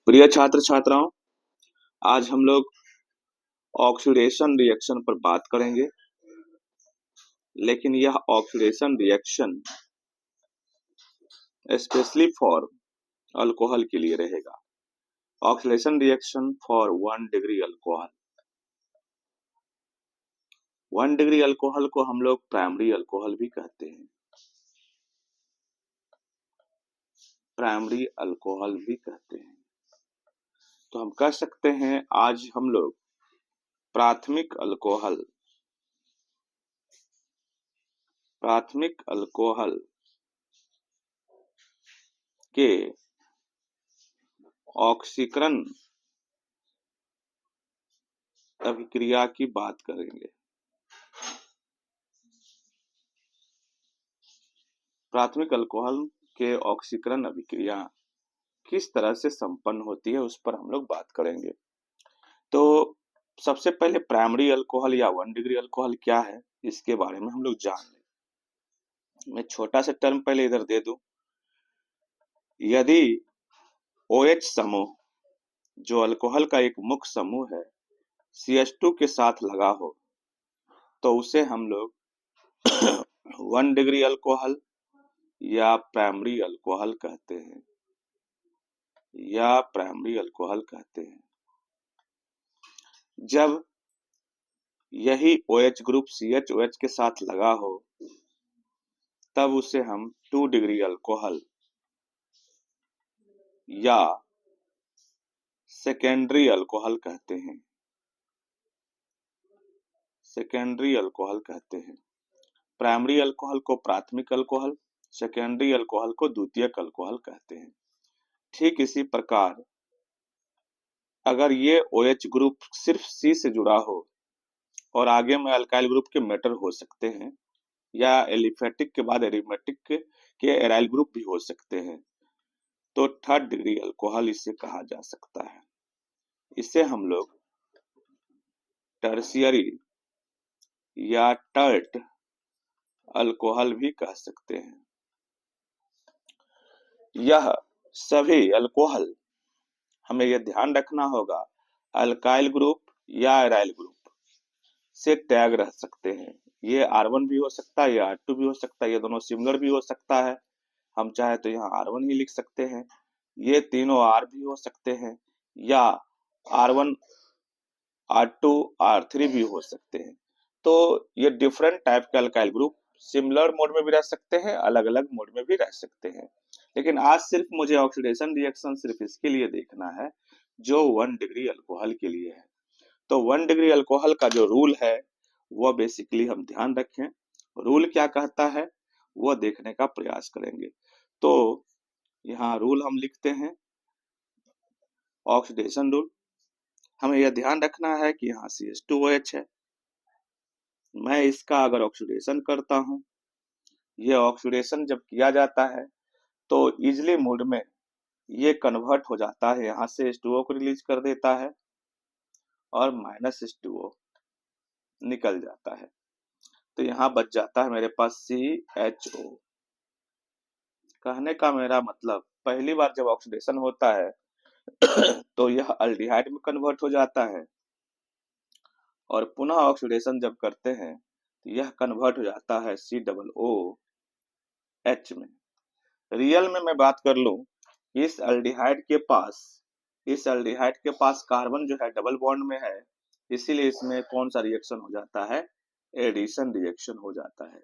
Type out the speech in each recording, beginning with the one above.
प्रिय छात्र छात्राओं, आज हम लोग ऑक्सीडेशन रिएक्शन पर बात करेंगे। लेकिन यह oxidation reaction specially for alcohol के लिए रहेगा। Oxidation reaction for 1 degree alcohol. 1 degree alcohol को हम लोग प्राइमरी अल्कोहल भी कहते हैं। प्राइमरी अल्कोहल भी कहते हैं। तो हम कह सकते हैं आज हम लोग प्राथमिक अल्कोहल के ऑक्सीकरण अभिक्रिया की बात करेंगे। प्राथमिक अल्कोहल के ऑक्सीकरण अभिक्रिया किस तरह से संपन्न होती है उस पर हम लोग बात करेंगे। तो सबसे पहले प्राइमरी अल्कोहल या 1 डिग्री अल्कोहल क्या है इसके बारे में हम लोग जान लें। मैं छोटा सा टर्म पहले इधर दे दूं। यदि OH समूह जो अल्कोहल का एक मुख्य समूह है CH2 के साथ लगा हो तो उसे हम लोग 1 डिग्री अल्कोहल या प्राइमरी अल्कोहल कहते हैं जब यही OH ग्रुप CHOH के साथ लगा हो तब उसे हम 2 डिग्री अल्कोहल या सेकेंडरी अल्कोहल कहते हैं। प्राइमरी अल्कोहल को प्राथमिक अल्कोहल, सेकेंडरी अल्कोहल को द्वितीयक अल्कोहल कहते हैं। ठीक इसी प्रकार अगर ये OH ग्रुप सिर्फ C से जुड़ा हो और आगे में अल्काइल ग्रुप के मेटर हो सकते हैं या एलिफेटिक के बाद एरोमेटिक के एराइल ग्रुप भी हो सकते हैं तो 3rd डिग्री अल्कोहल इसे कहा जा सकता है। इसे हम लोग टर्शियरी या टर्ट अल्कोहल भी कह सकते हैं। यह सभी अल्कोहल हमें यह ध्यान रखना होगा अल्काइल ग्रुप या एराइल ग्रुप से टैग रह सकते हैं। ये R1 भी हो सकता है, ये R2 भी हो सकता है, ये दोनों सिमिलर भी हो सकता है। हम चाहे तो यहाँ R1 ही लिख सकते हैं। ये तीनों R भी हो सकते हैं या R1, R2, R3 भी हो सकते हैं। तो ये डिफरेंट टाइप के अल्काइल ग्रुप सिमिलर मोड में भी रह सकते हैं, अलग अलग मोड में भी रह सकते हैं। लेकिन आज सिर्फ मुझे ऑक्सीडेशन रिएक्शन सिर्फ इसके लिए देखना है जो 1 डिग्री अल्कोहल के लिए है। तो 1 डिग्री अल्कोहल का जो रूल है वो बेसिकली हम ध्यान रखें। रूल क्या कहता है वो देखने का प्रयास करेंगे। तो यहाँ रूल हम लिखते हैं, ऑक्सीडेशन रूल। हमें यह ध्यान रखना है कि यहाँ CH2OH है। मैं इसका अगर ऑक्सीडेशन करता हूँ, ये ऑक्सीडेशन जब किया जाता है तो इजिली मोड में ये कन्वर्ट हो जाता है, यहाँ से H2O को रिलीज कर देता है और -H2O निकल जाता है। तो यहाँ बच जाता है मेरे पास CHO। कहने का मेरा मतलब पहली बार जब ऑक्सीडेशन होता है तो यह अल्डिहाइड में कन्वर्ट हो जाता है और पुनः ऑक्सीडेशन जब करते हैं तो यह कन्वर्ट हो जाता है COOH में। रियल में मैं बात कर लूं, इस अल्डिहाइड के पास कार्बन जो है डबल बॉन्ड में है, इसीलिए इसमें कौन सा रिएक्शन हो जाता है, एडिशन रिएक्शन हो जाता है।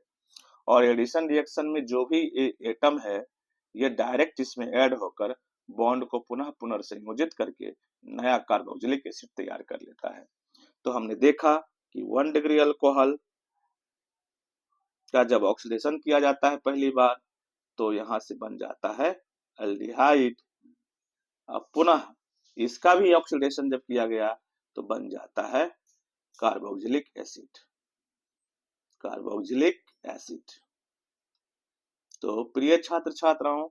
और एडिशन रिएक्शन में जो भी एटम है ये डायरेक्ट इसमें ऐड होकर बॉन्ड को पुनः पुनर्संयोजित करके नया कार्बोक्सिलिक एसिड तैयार कर लेता है। तो हमने देखा कि 1 डिग्री अल्कोहल का जब ऑक्सीडेशन किया जाता है पहली बार तो यहाँ से बन जाता है अल्डिहाइड। अब पुनः इसका भी ऑक्सीडेशन जब किया गया तो बन जाता है कार्बोक्सिलिक एसिड। तो प्रिय छात्र छात्राओं,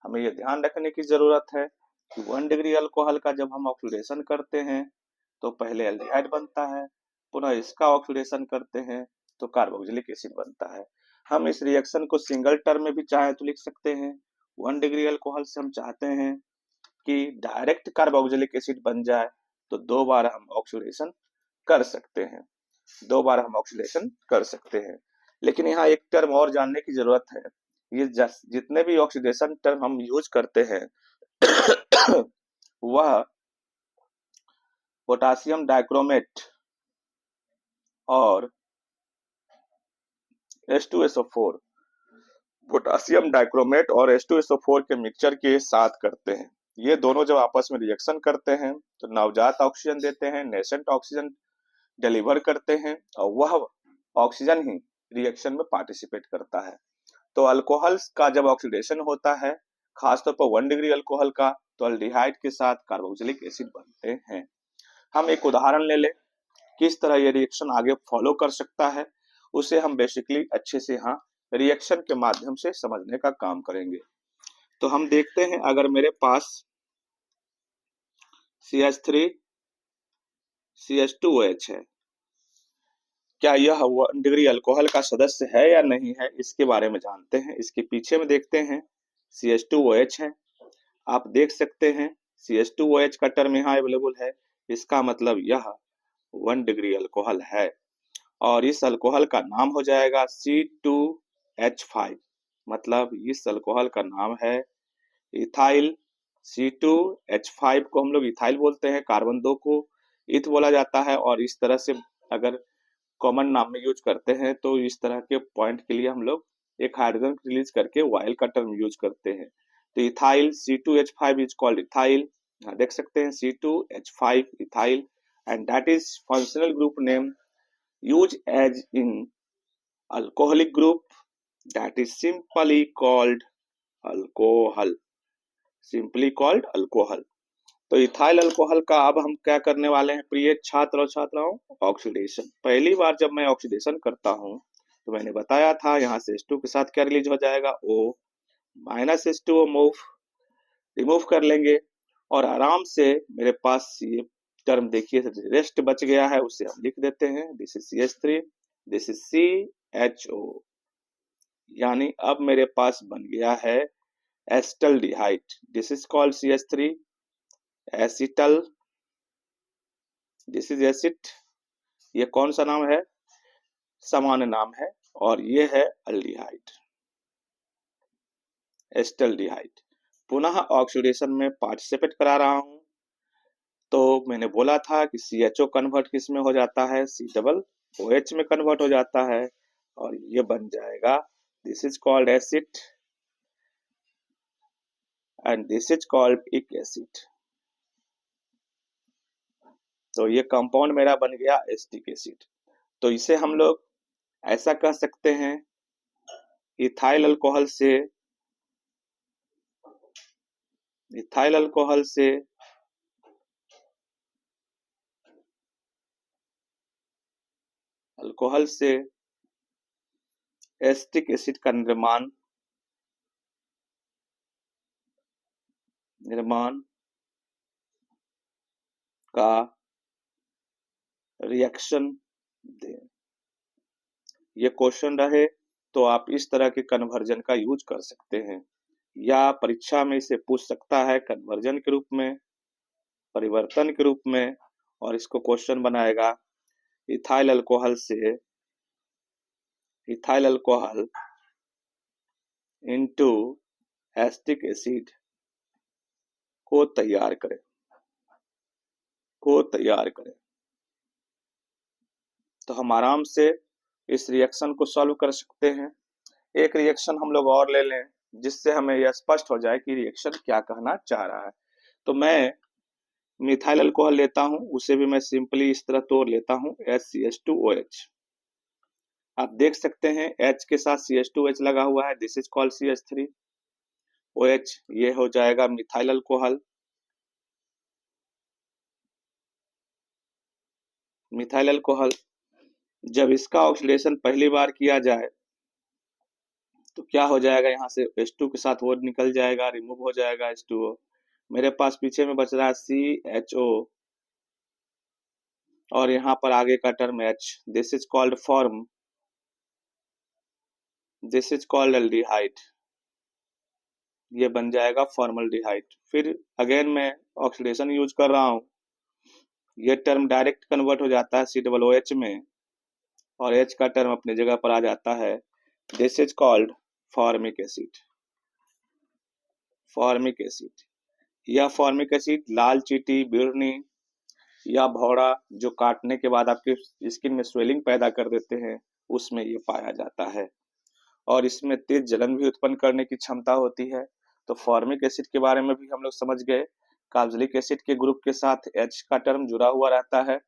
हमें यह ध्यान रखने की जरूरत है कि 1 डिग्री अल्कोहल का जब हम ऑक्सीडेशन करते हैं तो पहले एल्डिहाइड बनता है, पुनः इसका ऑक्सीडेशन करते हैं तो कार्बोक्सिलिक एसिड बनता है। हम इस रिएक्शन को सिंगल टर्म में भी चाहे तो लिख सकते हैं। 1 डिग्री अल्कोहल से हम चाहते हैं कि डायरेक्ट कार्बोक्सिलिक एसिड बन जाए तो 2 बार हम ऑक्सीडेशन कर सकते हैं, 2 बार हम ऑक्सीडेशन कर सकते हैं। लेकिन यहाँ एक टर्म और जानने की जरूरत है, ये जितने भी ऑक्सीडेशन टर्म हम यूज करते हैं वह पोटासियम डाइक्रोमेट और H2SO4, पोटासियम डाइक्रोमेट और H2SO4 के मिक्सचर के साथ करते हैं। ये दोनों जब आपस में रिएक्शन करते हैं तो नवजात ऑक्सीजन देते हैं, नेसेंट ऑक्सीजन डिलीवर करते हैं और वह ऑक्सीजन ही रिएक्शन में पार्टिसिपेट करता है। तो अल्कोहल्स का जब ऑक्सीडेशन होता है, खासतौर पर 1 डिग्री अल्कोहल का, तो अल्डिहाइड के साथ कार्बोक्सिलिक एसिड बनते हैं। हम एक उदाहरण ले लें, किस तरह ये रिएक्शन आगे फॉलो कर सकता है, उसे हम बेसिकली अच्छे से यहाँ रिएक्शन के माध्यम से समझने का काम करेंगे। तो हम देखते हैं, अगर मेरे पास CH3 CH2OH है, क्या यह 1 डिग्री अल्कोहल का सदस्य है या नहीं है, इसके बारे में जानते हैं। इसके पीछे में देखते हैं CH2OH है, आप देख सकते हैं CH2OH का टर्म यहाँ अवेलेबल है, इसका मतलब यह 1 डिग्री अल्कोहल है और इस अल्कोहल का नाम हो जाएगा C2H5, मतलब इस अल्कोहल का नाम है इथाइल। C2H5 को हम लोग इथाइल बोलते हैं, कार्बन 2 को इथ बोला जाता है और इस तरह से अगर कॉमन नाम में यूज करते हैं तो इस तरह के पॉइंट के लिए हम लोग एक हाइड्रोजन रिलीज करके वाइल का टर्म यूज करते हैं। तो ethyl C2H5 is called ethyl, देख सकते हैं C2H5 ethyl, and that is functional group name use as in alcoholic group, that is simply called alcohol, simply called alcohol. तो ethyl alcohol का अब हम क्या करने वाले हैं प्रिय छात्र और छात्राओं, ऑक्सीडेशन। पहली बार जब मैं ऑक्सीडेशन करता हूं तो मैंने बताया था यहाँ से H2 के साथ क्या रिलीज हो जाएगा, O माइनस H2O रिमूव कर लेंगे और आराम से मेरे पास ये टर्म देखिए रेस्ट बच गया है, उसे हम लिख देते हैं, this is CH3, this is CHO, यानी अब मेरे पास बन गया है acetaldehyde, this is called CH3 acetyl, this is acid, ये कौन सा नाम है, सामान्य नाम है, और ये है अल्डिहाइड, एसिटल्डिहाइड। पुनः ऑक्सीडेशन में पार्टिसिपेट करा रहा हूं, तो मैंने बोला था कि CHO कन्वर्ट किस में हो जाता है, COOH में कन्वर्ट हो जाता है और ये बन जाएगा, this is called acid and this is called इक एसिड। तो ये कंपाउंड मेरा बन गया एसिटिक एसिड। तो इसे हम लोग ऐसा कह सकते हैं, इथाइल अल्कोहल से एसिटिक एसिड का निर्माण का रिएक्शन दे। ये क्वेश्चन रहे तो आप इस तरह के कन्वर्जन का यूज कर सकते हैं, या परीक्षा में इसे पूछ सकता है कन्वर्जन के रूप में, परिवर्तन के रूप में, और इसको क्वेश्चन बनाएगा ethyl alcohol into acetic acid को तैयार करें। तो हम आराम से इस रिएक्शन को सॉल्व कर सकते हैं। एक रिएक्शन हम लोग और ले लें जिससे हमें यह स्पष्ट हो जाए कि रिएक्शन क्या कहना चाह रहा है। तो मैं मिथाइल अल्कोहल लेता हूं, उसे भी मैं सिंपली इस तरह तोड़ लेता हूं, HCH2OH। आप देख सकते हैं H के साथ CH2OH लगा हुआ है, दिस इज कॉल्ड CH3OH, ये हो जाएगा मिथाइल अल्कोहल। जब इसका ऑक्सीडेशन पहली बार किया जाए तो क्या हो जाएगा, यहाँ से H2 के साथ वो निकल जाएगा, रिमूव हो जाएगा H2O, मेरे पास पीछे में बच रहा है CHO और यहाँ पर आगे का term H, this is called aldehyde, ये बन जाएगा फॉर्मल्डिहाइड। फिर अगेन मैं ऑक्सीडेशन यूज कर रहा हूँ, ये टर्म डायरेक्ट कन्वर्ट हो जाता है COOH में, और H का टर्म अपनी जगह पर आ जाता है। This is called formic acid. Formic acid, यह फॉर्मिक एसिड लाल चींटी, बिरनी या भौरा जो काटने के बाद आपके स्किन में स्वेलिंग पैदा कर देते हैं, उसमें ये पाया जाता है, और इसमें तेज जलन भी उत्पन्न करने की क्षमता होती है। तो फॉर्मिक एसिड के बारे में भी हम लोग समझ गए। कार्बोक्सिलिक एसिड के ग्रुप के साथ H का टर्म जुड़ा हुआ रहता है,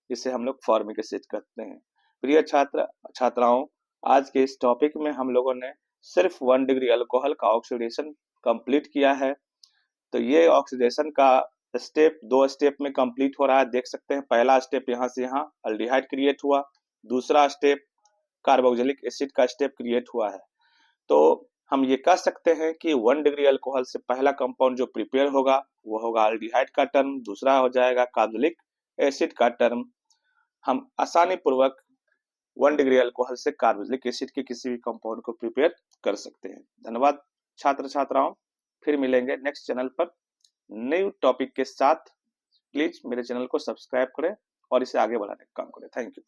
जिसे हम लोग फॉर्मिक एसिड कहते हैं। प्रिय छात्राओं, आज के इस टॉपिक में हम लोगों ने सिर्फ 1 डिग्री अल्कोहल का ऑक्सीडेशन कंप्लीट किया है। तो ये ऑक्सीडेशन का स्टेप 2 स्टेप में कंप्लीट हो रहा है, देख सकते हैं। पहला स्टेप यहाँ से यहाँ अल्डिहाइड क्रिएट हुआ, दूसरा स्टेप कार्बोक्सिलिक एसिड का स्टेप क्रिएट हुआ है। तो हम ये कह सकते हैं कि 1 डिग्री अल्कोहल से पहला कंपाउंड जो प्रिपेयर होगा वो होगा अल्डिहाइड का टर्म, दूसरा हो जाएगा कार्बोक्सिलिक एसिड का टर्म। हम आसानी पूर्वक 1 डिग्री अल्कोहल से कार्बोक्सिलिक एसिड के किसी भी कंपाउंड को प्रिपेयर कर सकते हैं। धन्यवाद छात्र छात्राओं, फिर मिलेंगे नेक्स्ट चैनल पर न्यू टॉपिक के साथ। प्लीज मेरे चैनल को सब्सक्राइब करें और इसे आगे बढ़ाने का काम करें। Thank you.